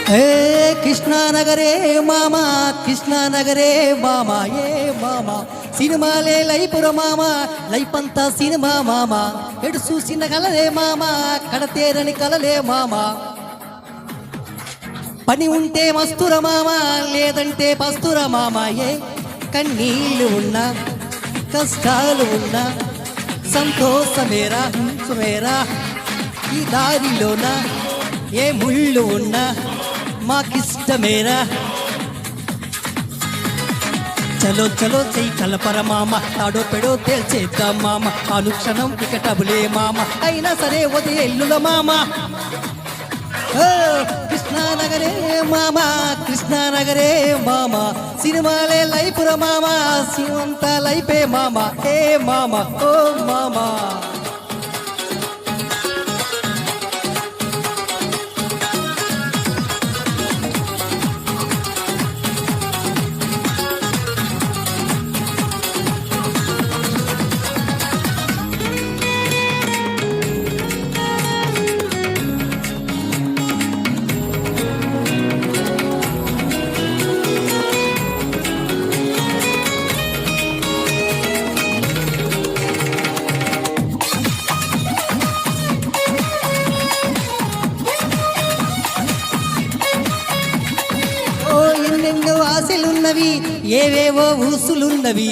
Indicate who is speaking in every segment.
Speaker 1: కృష్ణానగరే మామ కృష్ణానగరే మామ ఏ మామ సినిమాలే లైపుర మామ లైపంతా సినిమా మామ ఎడు చూసిన కలలే మామ కడతేరని కలలే మామ పని ఉంటే మస్తుర మామ లేదంటే పస్తుర మామ ఏ కన్నీళ్ళు ఉన్నా కష్టాలు ఉన్నా సంతోషమేరా సుమేరా ఈ దారిలోన ఏ ముళ్ళు ఉన్నా మాకిష్టమేరా చలో చలో చెయ్యి కలపర మామ తాడో పెడో తేల్చేద్దాం మామ అనుక్షణం వికటబులే మామ అయినా సరే వదిలేళ్ళుల మామ కృష్ణానగరే మామ కృష్ణానగరే మామ సినిమాలే లైపుర మామ సినిమంతా లైపే మామ ఏ మామ ఓ మామ ఎన్నెన్నో ఆశలున్నవి ఏవేవో ఊసులున్నవి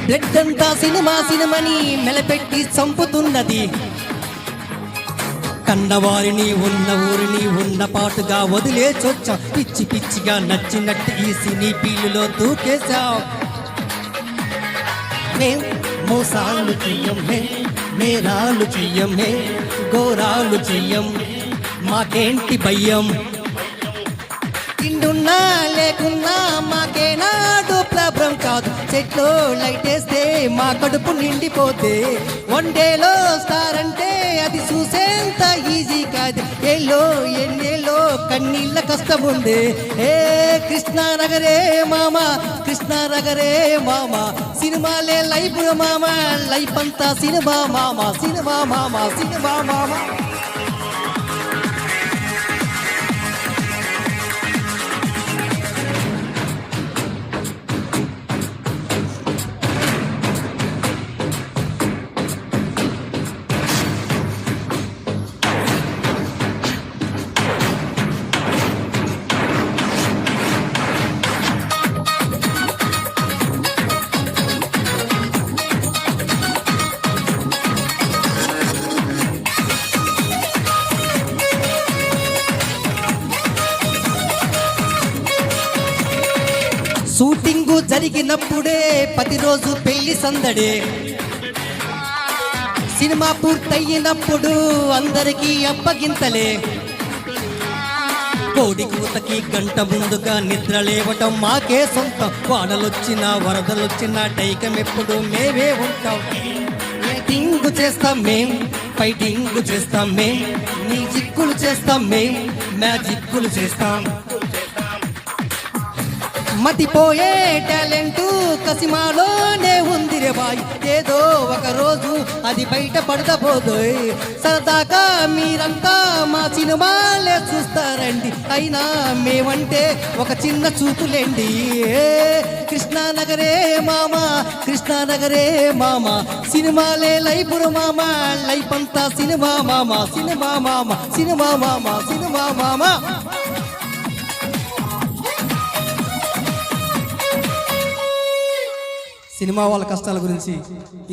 Speaker 1: బ్లడ్ అంతా సినిమా సినిమని మెలపెట్టి చంపుతున్నది కన్నవారిని ఉన్న ఊరిని ఉన్న పాటుగా వదిలేచొచ్చా పిచ్చి పిచ్చిగా నచ్చినట్టు ఈ సినీ పీలులో దూకేశాం మేం మోసాలు చెయ్యం నేరాలు చెయ్యం ఘోరాలు చెయ్యం మాకేంటి భయం తిండున్నా లేకున్నా మాకేనాడు ప్రాబ్లం కాదు చెట్లో లైట్ వేస్తే మా కడుపు నిండిపోతే వన్ డేలో స్టార్ అంటే అది చూసేంత ఈజీ కాదు ఏలో ఎన్నేలో కన్నీళ్ళ కష్టం ఉంది ఏ కృష్ణానగరే మామ కృష్ణానగరే మామ సినిమాలే లైఫ్ మామ లైఫ్ అంతా సినిమా మామ సినిమా మామ సినిమా మామ షూటింగు జరిగినప్పుడే ప్రతిరోజు పెళ్లి సందడే సినిమా పూర్తయినప్పుడు అందరికీ అప్పగింతలే కోడి కూతకి గంట ముందుగా నిద్ర లేవటం మాకే సొంతం వానలొచ్చినా వరదలొచ్చినా టైకం ఎప్పుడు మేమే ఉంటాం టింగ్ చేస్తాం మేం ఫైటింగ్ చేస్తాం మేం మ్యూజిక్కులు చేస్తాం మేం మ్యాజిక్కులు చేస్తాం మతిపోయే టాలెంటు కసిమాలోనే ఉంది రే బాయ్ ఏదో ఒక రోజు అది బయట పడకపోదోయ్ సరదాగా మీరంతా మా సినిమాలే చూస్తారండి అయినా మేమంటే ఒక చిన్న చూపులేండి కృష్ణానగరే మామ కృష్ణానగరే మామ సినిమాలే లైపుర మామ లైఫ్ అంతా సినిమా మామ సినిమా మామ సినిమా మామ సినిమా మామ సినిమా వాళ్ళ కష్టాల గురించి